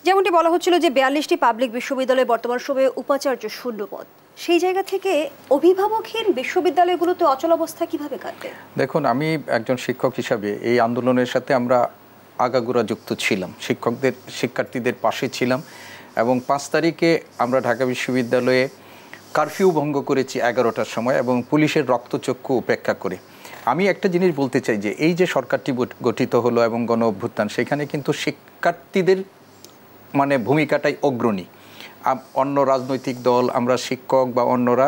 যেমনটি বলা হচ্ছিল যে ৪২টি পাবলিক বিশ্ববিদ্যালয়ে বর্তমান সময়ে উপাচার্য শূন্য পদ, সেই জায়গা থেকে অভিভাবকহীন বিশ্ববিদ্যালয়গুলোতে অচলাবস্থা কিভাবে কাটবে? দেখুন, আমি একজন শিক্ষক হিসাবে এই আন্দোলনের সাথে আমরা আগাগোড়া যুক্ত ছিলাম, শিক্ষার্থীদের পাশে ছিলাম এবং ৫ তারিখে আমরা ঢাকা বিশ্ববিদ্যালয়ে কারফিউ ভঙ্গ করেছি ১১টার সময় এবং পুলিশের রক্তচক্ষু উপেক্ষা করে। আমি একটা জিনিস বলতে চাই যে এই যে সরকারটি গঠিত হলো এবং গণ অভ্যুত্থান, সেখানে কিন্তু শিক্ষার্থীদের ভূমিকাটাই অগ্রণী। অন্য রাজনৈতিক দল, আমরা শিক্ষক বা অন্যরা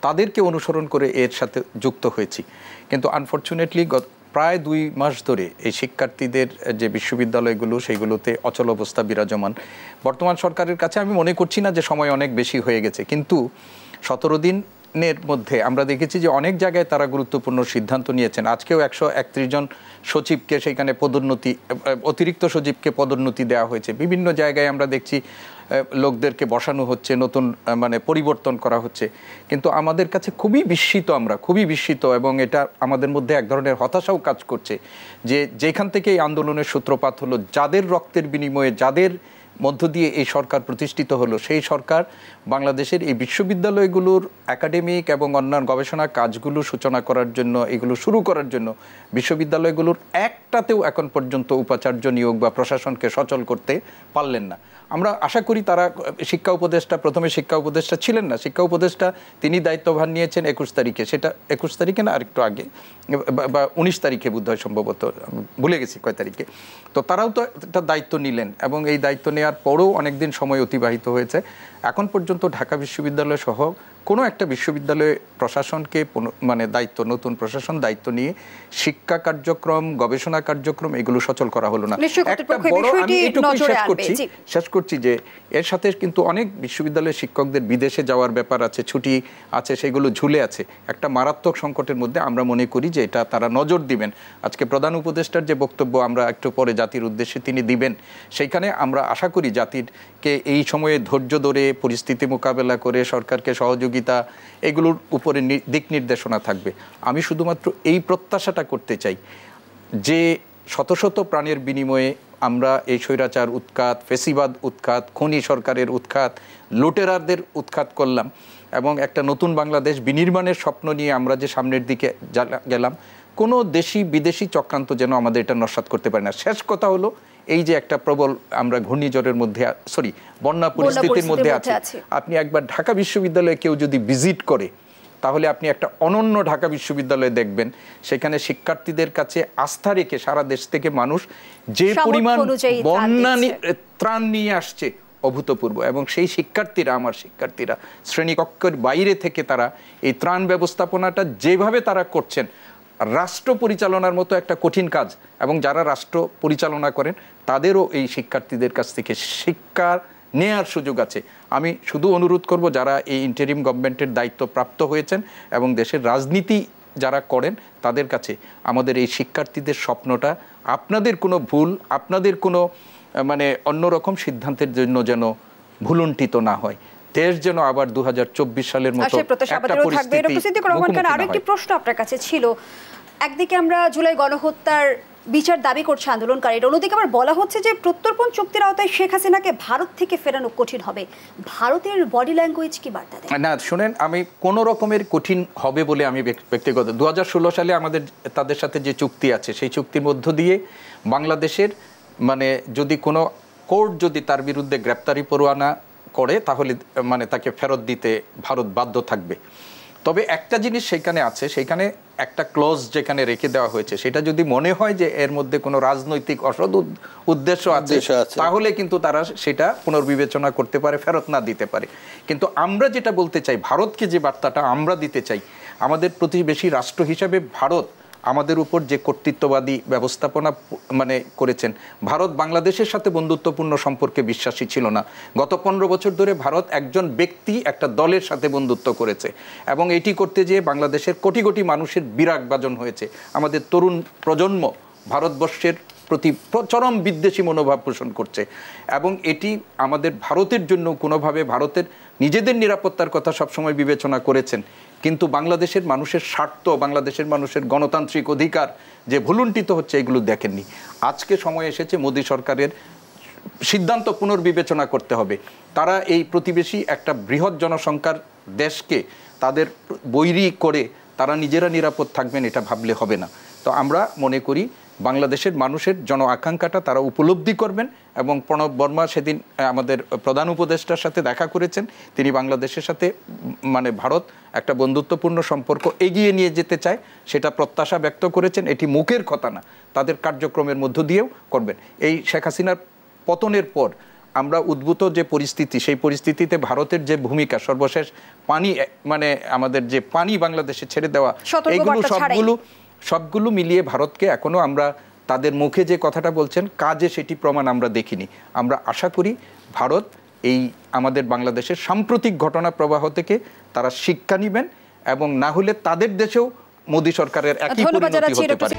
তাদেরকে অনুসরণ করে এর সাথে যুক্ত হয়েছি, কিন্তু আনফর্চুনেটলি প্রায় ২ মাস ধরে এই শিক্ষার্থীদের যে বিশ্ববিদ্যালয়গুলো সেইগুলোতে অচল অবস্থা বিরাজমান। বর্তমান সরকারের কাছে আমি মনে করছি না যে সময় অনেক বেশি হয়ে গেছে, কিন্তু ১৭ দিনের মধ্যে আমরা দেখেছি যে অনেক জায়গায় তারা গুরুত্বপূর্ণ সিদ্ধান্ত নিয়েছেন। আজকেও ১৩১ জন সচিবকে সেখানে পদোন্নতি, অতিরিক্ত সচিবকে পদোন্নতি দেওয়া হয়েছে। বিভিন্ন জায়গায় আমরা দেখছি লোকদেরকে বসানো হচ্ছে, নতুন পরিবর্তন করা হচ্ছে, কিন্তু আমাদের কাছে আমরা খুবই বিস্মিত এবং এটা আমাদের মধ্যে এক ধরনের হতাশাও কাজ করছে যে যেখান থেকে এই আন্দোলনের সূত্রপাত হলো, যাদের রক্তের বিনিময়ে, যাদের মধ্য দিয়ে এই সরকার প্রতিষ্ঠিত হলো, সেই সরকার বাংলাদেশের এই বিশ্ববিদ্যালয়গুলোর একাডেমিক এবং অন্যান্য গবেষণা কাজগুলো সূচনা করার জন্য, এগুলো শুরু করার জন্য বিশ্ববিদ্যালয়গুলোর একটাতেও এখন পর্যন্ত উপাচার্য নিয়োগ বা প্রশাসনকে সচল করতে পারলেন না। আমরা আশা করি তারা প্রথমে শিক্ষা উপদেষ্টা ছিলেন না, শিক্ষা উপদেষ্টা তিনি দায়িত্বভার নিয়েছেন ২১ তারিখে, সেটা ২১ তারিখে না আরেকটু আগে বা ১৯ তারিখে বোধহয়, সম্ভবত ভুলে গেছি কয় তারিখে। তো তারাও তো একটা দায়িত্ব নিলেন এবং এই দায়িত্ব নেওয়ার পরেও অনেকদিন সময় অতিবাহিত হয়েছে। এখন পর্যন্ত ঢাকা বিশ্ববিদ্যালয় সহ কোনো একটা বিশ্ববিদ্যালয় প্রশাসনকে নতুন প্রশাসন দায়িত্ব নিয়ে শিক্ষা কার্যক্রম, গবেষণা কার্যক্রম এগুলো সচল করা হলো না। একটা বড়, আমি এটুকুই শেষ করছি যে এর সাথে কিন্তু অনেক বিশ্ববিদ্যালয়ের শিক্ষকদের বিদেশে যাওয়ার ব্যাপার আছে, ছুটি আছে, সেগুলো ঝুলে আছে। একটা মারাত্মক সংকটের মধ্যে আমরা মনে করি যে এটা তারা নজর দিবেন। আজকে প্রধান উপদেষ্টার যে বক্তব্য আমরা একটু পরে জাতির উদ্দেশ্যে তিনি দিবেন, সেইখানে আমরা আশা করি জাতিরকে এই সময়ে ধৈর্য ধরে পরিস্থিতি মোকাবেলা করে সরকারকে সহযোগিতা, এগুলোর উপরে দিক নির্দেশনা থাকবে। আমি শুধুমাত্র এই প্রত্যাশাটা করতে চাই যে শত শত প্রাণের বিনিময়ে আমরা এই স্বৈরাচার উৎখাত, ফেসিবাদ উৎখাত, খনি সরকারের উৎখাত, লুটেরারদের উৎখাত করলাম এবং একটা নতুন বাংলাদেশ বিনির্মাণের স্বপ্ন নিয়ে আমরা যে সামনের দিকে গেলাম, কোনো দেশি বিদেশি চক্রান্ত যেন আমাদের এটা নস্যাৎ করতে পারে না। শেষ কথা হলো, এই যে একটা প্রবল আমরা ঘূর্ণিঝড়ের মধ্যে বন্যা পরিস্থিতির মধ্যে আছে, আপনি একবার ঢাকা বিশ্ববিদ্যালয়ে কেউ যদি ভিজিট করে তাহলে আপনি একটা অনন্য ঢাকা বিশ্ববিদ্যালয়ে দেখবেন। সেখানে শিক্ষার্থীদের কাছে আস্থা রেখে সারা দেশ থেকে মানুষ যে পরিমাণ বন্যা ত্রাণ নিয়ে আসছে অভূতপূর্ব, এবং সেই আমার শিক্ষার্থীরা শ্রেণীকক্ষের বাইরে থেকে তারা এই ত্রাণ ব্যবস্থাপনাটা যেভাবে তারা করছেন, রাষ্ট্র পরিচালনার মতো একটা কঠিন কাজ, এবং যারা রাষ্ট্র পরিচালনা করেন তাদেরও এই শিক্ষার্থীদের কাছ থেকে শিক্ষা নেয়ার সুযোগ আছে। আমি শুধু অনুরোধ করব, যারা এই ইন্টারিম গভর্নমেন্টের দায়িত্ব প্রাপ্ত হয়েছেন এবং দেশের রাজনীতি যারা করেন তাদের কাছে আমাদের এই শিক্ষার্থীদের স্বপ্নটা, আপনাদের কোনো ভুল, আপনাদের কোনো অন্যরকম সিদ্ধান্তের জন্য যেন ভুলুণ্ঠিত না হয়, দেশ যেন আবার ২০২৪ সালের মতো একটা পরিস্থিতি। আরেকটি প্রশ্ন আপনার কাছে ছিল, একদিকে আমরা জুলাই গণহত্যার বিচার দাবি করছে আন্দোলনকারীরা, অন্যদিকে আবার বলা হচ্ছে যে প্রত্যর্পণ চুক্তির আওতায় শেখ হাসিনাকে ভারত থেকে ফেরানো কঠিন হবে। ভারতের বডি ল্যাঙ্গুয়েজ কি বার্তা দেয়? না শুনেন, আমি কোনো রকমের কঠিন হবে বলে আমি ব্যক্তিগত ২০১৬ সালে আমাদের তাদের সাথে যে চুক্তি আছে, সেই চুক্তির মধ্য দিয়ে বাংলাদেশের যদি কোনো কোর্ট যদি তার বিরুদ্ধে গ্রেপ্তারি পরোয়ানা করে তাহলে তাকে ফেরত দিতে ভারত বাধ্য থাকবে। তবে একটা জিনিস সেখানে আছে, সেখানে একটা ক্লজ যেখানে রেখে দেওয়া হয়েছে, সেটা যদি মনে হয় যে এর মধ্যে কোনো রাজনৈতিক অসৎ উদ্দেশ্য আছে তাহলে কিন্তু তারা সেটা পুনর্বিবেচনা করতে পারে, ফেরত না দিতে পারে। কিন্তু আমরা যেটা বলতে চাই, ভারতকে যে বার্তাটা আমরা দিতে চাই, আমাদের প্রতিবেশী রাষ্ট্র হিসাবে ভারত আমাদের উপর যে কর্তৃত্ববাদী ব্যবস্থাপনা করেছেন, ভারত বাংলাদেশের সাথে বন্ধুত্বপূর্ণ সম্পর্কে বিশ্বাসী ছিল না। গত ১৫ বছর ধরে ভারত একজন ব্যক্তি একটা দলের সাথে বন্ধুত্ব করেছে এবং এটি করতে যেয়ে বাংলাদেশের কোটি কোটি মানুষের বিরাগ ভাজন হয়েছে। আমাদের তরুণ প্রজন্ম ভারতবর্ষের প্রতি চরম বিদ্বেষী মনোভাব পোষণ করছে এবং এটি আমাদের ভারতের জন্য কোনোভাবে, ভারতের নিজেদের নিরাপত্তার কথা সবসময় বিবেচনা করেছেন, কিন্তু বাংলাদেশের মানুষের স্বার্থ, বাংলাদেশের মানুষের গণতান্ত্রিক অধিকার যে ভুলুণ্ঠিত হচ্ছে, এগুলো দেখেননি। আজকে সময় এসেছে মোদী সরকারের সিদ্ধান্ত পুনর্বিবেচনা করতে হবে। তারা এই প্রতিবেশী একটা বৃহৎ জনসংখ্যার দেশকে তাদের বৈরী করে তারা নিজেরা নিরাপদ থাকবেন এটা ভাবলে হবে না। তো আমরা মনে করি বাংলাদেশের মানুষের জন আকাঙ্ক্ষাটা তারা উপলব্ধি করবেন, এবং প্রণব বর্মা সেদিন আমাদের প্রধান উপদেষ্টার সাথে দেখা করেছেন। তিনি বাংলাদেশের সাথে মানে ভারত একটা বন্ধুত্বপূর্ণ সম্পর্ক এগিয়ে নিয়ে যেতে চায়, সেটা প্রত্যাশা ব্যক্ত করেছেন। এটি মুখের কথা না, তাদের কার্যক্রমের মধ্য দিয়েও করবেন। এই শেখ হাসিনার পতনের পর আমরা উদ্ভূত যে পরিস্থিতি, সেই পরিস্থিতিতে ভারতের যে ভূমিকা, সর্বশেষ পানি মানে আমাদের যে পানি বাংলাদেশে ছেড়ে দেওয়া, এইগুলো সবগুলো মিলিয়ে ভারতকে এখনো আমরা তাদের মুখে যে কথাটা বলছেন কাজে সেটি প্রমাণ আমরা দেখিনি। আমরা আশা করি ভারত এই আমাদের বাংলাদেশের সাম্প্রতিক ঘটনা প্রবাহ থেকে তারা শিক্ষা নেবেন, এবং না হলে তাদের দেশেও মোদী সরকারের একই পরিণতি হতে পারে।